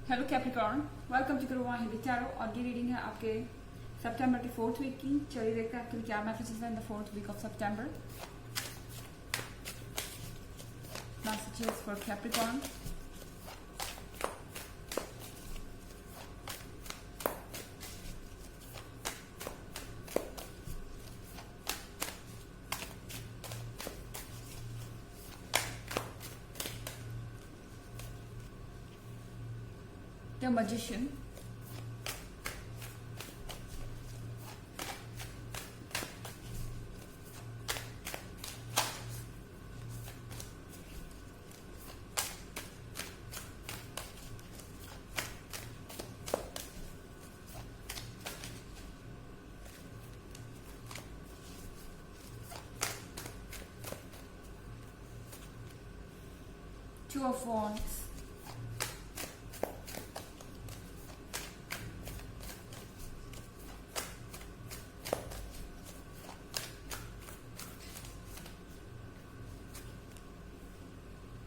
Hello Capricorn, welcome to गुरुवार Hindi tarot. और ये रीडिंग है आपके सितंबर की 4th वीक की। चलिए देखते हैं आपके लिए क्या मैसेजेस हैं in the 4th week of September. Messages for Capricorn. The Magician, Two of Wands,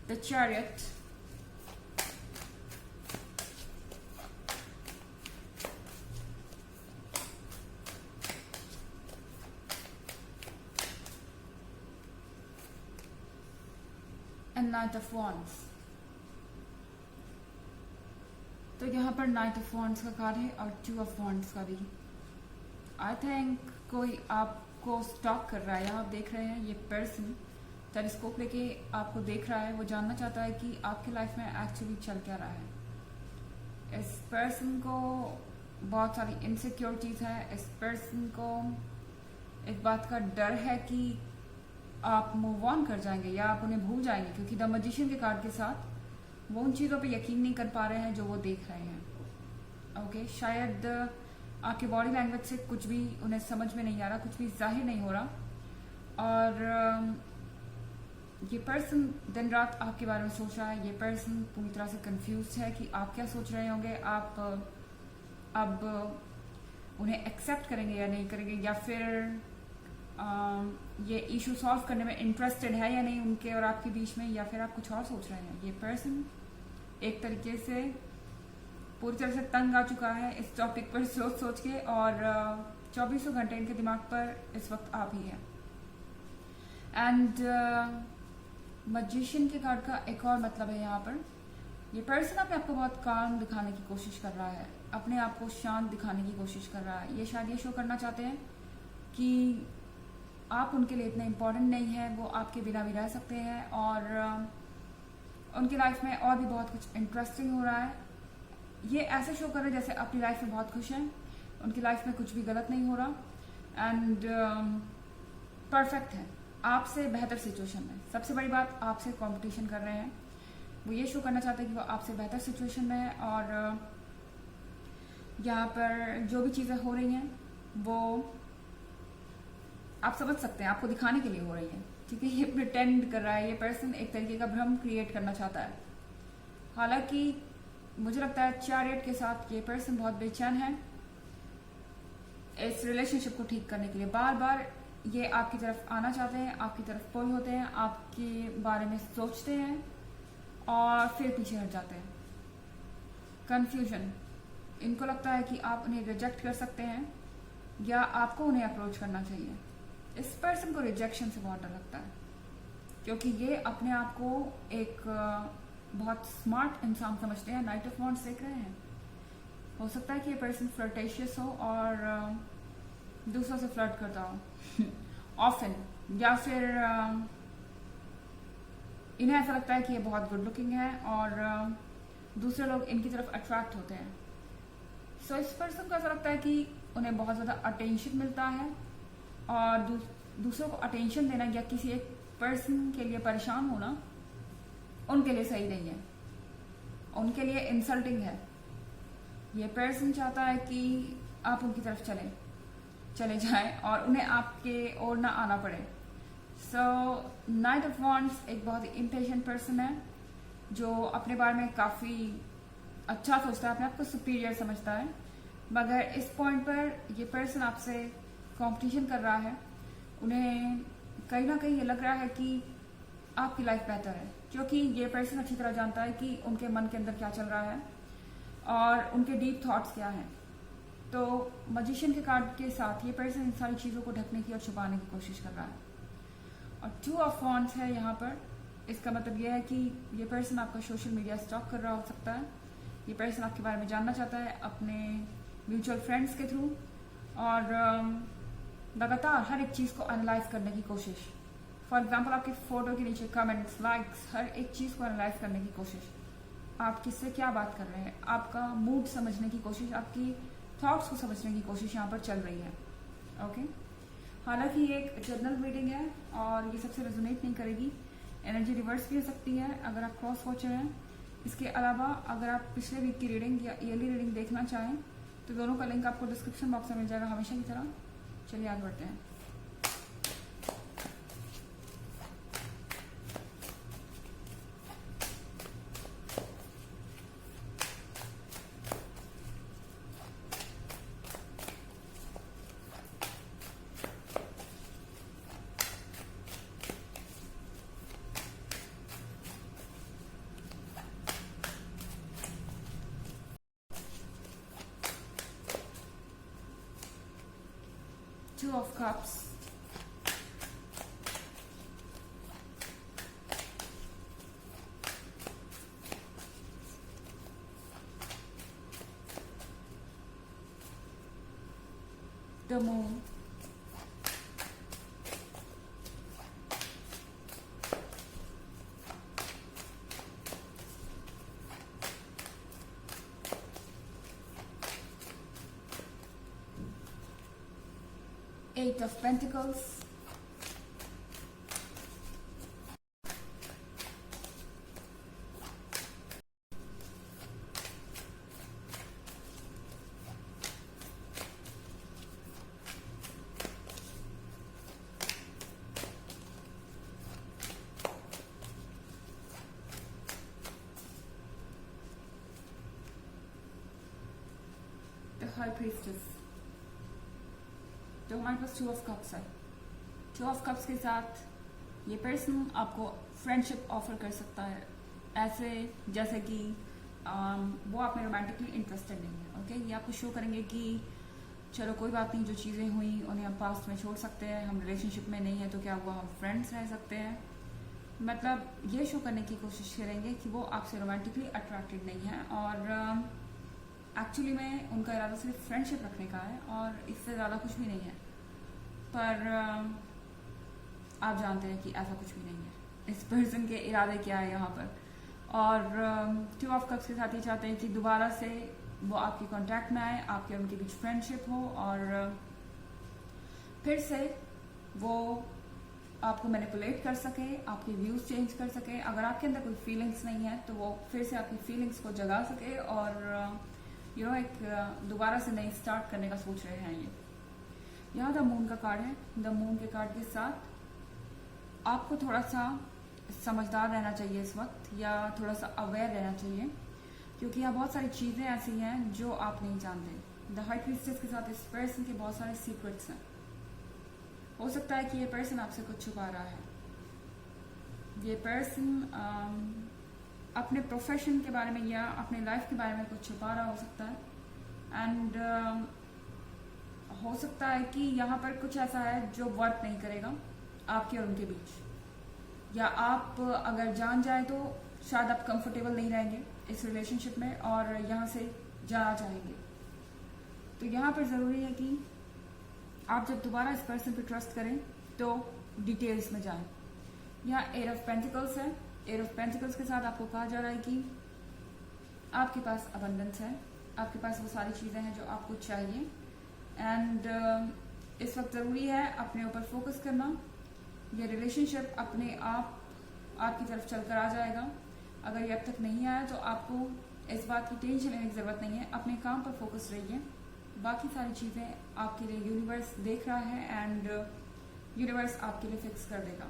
the Chariot, and Knight of Wands। तो यहाँ पर नाइट ऑफ वॉन्ड्स का कार्ड है और टू ऑफ वॉन्ड्स का भी। आई थिंक कोई आपको स्टॉक कर रहा है। यहाँ आप देख रहे हैं ये पर्सन टेलीस्कोप लेके आपको देख रहा है। वो जानना चाहता है कि आपकी लाइफ में एक्चुअली चल क्या रहा है। इस पर्सन को बहुत सारी इनसिक्योरिटीज है। इस पर्सन को इस बात का डर है कि आप मूव ऑन कर जाएंगे या आप उन्हें भूल जाएंगे, क्योंकि द मैजिशियन के कार्ड के साथ वो उन चीज़ों पे यकीन नहीं कर पा रहे हैं जो वो देख रहे हैं। ओके, शायद आपके बॉडी लैंग्वेज से कुछ भी उन्हें समझ में नहीं आ रहा, कुछ भी जाहिर नहीं हो रहा। और ये पर्सन दिन रात आपके बारे में सोच रहा है। ये पर्सन पूरी तरह से कंफ्यूज है कि आप क्या सोच रहे होंगे। आप अब उन्हें एक्सेप्ट करेंगे या नहीं करेंगे, या फिर ये इशू सॉल्व करने में इंटरेस्टेड है या नहीं उनके और आपके बीच में, या फिर आप कुछ और सोच रहे हैं। ये पर्सन एक तरीके से पूरी तरह से तंग आ चुका है इस टॉपिक पर सोच सोच के, और 2400 घंटे इनके दिमाग पर इस वक्त आप ही हैं। एंड मैजिशियन के कार्ड का एक और मतलब है यहाँ पर, ये पर्सन अपने आप को बहुत काम दिखाने की कोशिश कर रहा है, अपने आप को शांत दिखाने की कोशिश कर रहा है। ये शायद ये शो करना चाहते हैं कि आप उनके लिए इतने इम्पोर्टेंट नहीं है, वो आपके बिना भी रह सकते हैं, और उनकी लाइफ में और भी बहुत कुछ इंटरेस्टिंग हो रहा है। ये ऐसे शो कर रहे हैं जैसे अपनी लाइफ में बहुत खुश हैं, उनकी लाइफ में कुछ भी गलत नहीं हो रहा एंड परफेक्ट है, आपसे बेहतर सिचुएशन में। सबसे बड़ी बात, आपसे कंपटीशन कर रहे हैं। वो ये शो करना चाहते हैं कि वो आपसे बेहतर सिचुएशन में है, और यहाँ पर जो भी चीज़ें हो रही हैं वो आप समझ सकते हैं, आपको दिखाने के लिए हो रही है। ठीक है, ये प्रिटेंड कर रहा है। ये पर्सन एक तरीके का भ्रम क्रिएट करना चाहता है। हालांकि मुझे लगता है चैरियट के साथ ये पर्सन बहुत बेचैन है इस रिलेशनशिप को ठीक करने के लिए। बार बार ये आपकी तरफ आना चाहते हैं, आपकी तरफ पुल होते हैं, आपके बारे में सोचते हैं और फिर पीछे हट जाते हैं। कंफ्यूजन, इनको लगता है कि आप उन्हें रिजेक्ट कर सकते हैं या आपको उन्हें अप्रोच करना चाहिए। इस पर्सन को रिजेक्शन से बहुत डर लगता है, क्योंकि ये अपने आप को एक बहुत स्मार्ट इंसान समझते हैं। नाइट ऑफ वॉन्ड्स देख रहे हैं, हो सकता है कि ये पर्सन फ्लर्टेशियस हो और दूसरों से फ्लर्ट करता हो ऑफन, या फिर इन्हें ऐसा लगता है कि ये बहुत गुड लुकिंग है और दूसरे लोग इनकी तरफ अट्रैक्ट होते हैं। सो इस पर्सन को ऐसा लगता है कि उन्हें बहुत ज़्यादा अटेंशन मिलता है, और दूसरों को अटेंशन देना या किसी एक पर्सन के लिए परेशान होना उनके लिए सही नहीं है, उनके लिए इंसल्टिंग है। ये पर्सन चाहता है कि आप उनकी तरफ चले जाएं और उन्हें आपके ओर ना आना पड़े। सो नाइट ऑफ वॉन्ड्स एक बहुत ही इम्पेशेंट पर्सन है जो अपने बारे में काफ़ी अच्छा सोचता है, अपने आप को सुपीरियर समझता है। मगर इस पॉइंट पर ये पर्सन आपसे कंपटीशन कर रहा है। उन्हें कहीं ना कहीं ये लग रहा है कि आपकी लाइफ बेहतर है, क्योंकि ये पर्सन अच्छी तरह जानता है कि उनके मन के अंदर क्या चल रहा है। और उनके डीप थॉट्स क्या हैं। तो मजिशियन के कार्ड के साथ ये पर्सन इन सारी चीज़ों को ढकने की और छुपाने की कोशिश कर रहा है। और 2 ऑफ वॉन्ड्स है यहाँ पर। इसका मतलब यह है कि ये पर्सन आपका सोशल मीडिया स्टॉक कर रहा हो सकता है। ये पर्सन आपके बारे में जानना चाहता है अपने म्यूचुअल फ्रेंड्स के थ्रू, और लगातार हर एक चीज़ को एनालाइज करने की कोशिश। फॉर एग्जाम्पल, आपकी फ़ोटो के नीचे कमेंट्स, लाइक्स, हर एक चीज़ को एनालाइज करने की कोशिश। आप किससे क्या बात कर रहे हैं, आपका मूड समझने की कोशिश, आपकी थॉट्स को समझने की कोशिश यहाँ पर चल रही है। ओके, हालांकि ये एक जनरल रीडिंग है और ये सबसे रेजोनेट नहीं करेगी। एनर्जी रिवर्स भी हो सकती है अगर आप क्रॉस वॉचर हैं। इसके अलावा अगर आप पिछले वीक की रीडिंग या ईयरली रीडिंग देखना चाहें तो दोनों का लिंक आपको डिस्क्रिप्शन बॉक्स में मिल जाएगा हमेशा की तरह। चलिए आगे बढ़ते हैं। Two of Cups, the Moon, Eight of Pentacles, the High Priestess। तो हमारे पास 2 ऑफ कप्स है। 2 ऑफ कप्स के साथ ये पर्सन आपको फ्रेंडशिप ऑफर कर सकता है, ऐसे जैसे कि वो आप में रोमांटिकली इंटरेस्टेड नहीं है। ओके, ये आपको शो करेंगे कि चलो कोई बात नहीं, जो चीज़ें हुई उन्हें हम पास्ट में छोड़ सकते हैं, हम रिलेशनशिप में नहीं है तो क्या हुआ, हम फ्रेंड्स रह सकते हैं। मतलब ये शो करने की कोशिश करेंगे कि वो आपसे रोमांटिकली अट्रैक्टेड नहीं है और एक्चुअली में उनका इरादा सिर्फ फ्रेंडशिप रखने का है और इससे ज़्यादा कुछ भी नहीं है। पर आप जानते हैं कि ऐसा कुछ भी नहीं है। इस पर्सन के इरादे क्या है यहाँ पर। और 2 ऑफ कप्स के साथ ये चाहते हैं कि दोबारा से वो आपके कांटेक्ट में आए, आपके उनके बीच फ्रेंडशिप हो और फिर से वो आपको मैनिपुलेट कर सके, आपके व्यूज़ चेंज कर सके। अगर आपके अंदर कोई फीलिंग्स नहीं है तो वो फिर से आपकी फीलिंग्स को जगा सके और एक दोबारा से नई स्टार्ट करने का सोच रहे हैं। ये यहाँ द मून का कार्ड है। द मून के कार्ड के साथ आपको थोड़ा सा समझदार रहना चाहिए इस वक्त, या थोड़ा सा अवेयर रहना चाहिए, क्योंकि यहाँ बहुत सारी चीज़ें ऐसी हैं जो आप नहीं जानते। द हाई प्रीस्टेस के साथ इस पर्सन के बहुत सारे सीक्रेट्स हैं। हो सकता है कि ये पर्सन आपसे कुछ छुपा रहा है। ये पर्सन अपने प्रोफेशन के बारे में या अपने लाइफ के बारे में कुछ छुपा रहा हो सकता है। एंड हो सकता है कि यहाँ पर कुछ ऐसा है जो वर्क नहीं करेगा आपके और उनके बीच, या आप अगर जान जाए तो शायद आप कंफर्टेबल नहीं रहेंगे इस रिलेशनशिप में और यहाँ से जाना चाहेंगे। तो यहाँ पर ज़रूरी है कि आप जब दोबारा इस पर्सन पर ट्रस्ट करें तो डिटेल्स में जाएं। यहाँ 8 ऑफ पेंटिकल्स है। 8 ऑफ पेंटिकल्स के साथ आपको कहा जा रहा है कि आपके पास अबंडेंस है, आपके पास वो सारी चीज़ें हैं जो आपको चाहिए। एंड इस वक्त ज़रूरी है अपने ऊपर फोकस करना। ये रिलेशनशिप अपने आप आपकी तरफ चलकर आ जाएगा। अगर ये अब तक नहीं आया तो आपको इस बात की टेंशन लेने की ज़रूरत नहीं है। अपने काम पर फोकस रहिए, बाकी सारी चीज़ें आपके लिए यूनिवर्स देख रहा है एंड यूनिवर्स आपके लिए फिक्स कर देगा।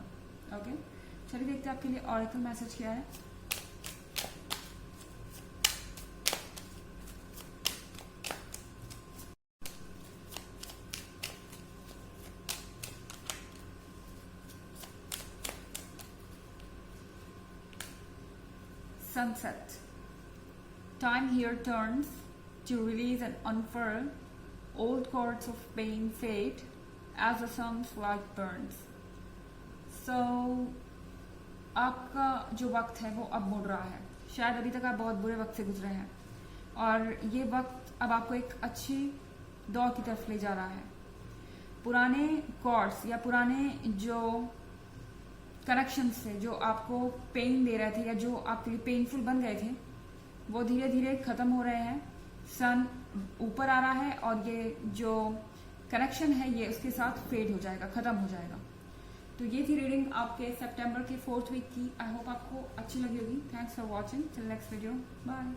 ओके, चलिए देखते हैं आपके लिए ऑरेकल मैसेज क्या है। Sunset. Time here turns to release and unfurl. Old cords of pain fade as the sun's light burns. So आपका जो वक्त है वो अब मुड़ रहा है. शायद अभी तक आप बहुत बुरे वक्त से गुजरे हैं और ये वक्त अब आपको एक अच्छी दौर की तरफ ले जा रहा है. पुराने कॉर्ड्स या पुराने जो कनेक्शंस थे जो आपको पेन दे रहे थे या जो आपके लिए पेनफुल बन गए थे वो धीरे धीरे खत्म हो रहे हैं. सन ऊपर आ रहा है और ये जो कनेक्शन है ये उसके साथ फेड हो जाएगा, खत्म हो जाएगा. तो ये थी रीडिंग आपके सितंबर के 4th वीक की. आई होप आपको अच्छी लगी होगी. Thanks for watching. Till next video. Bye.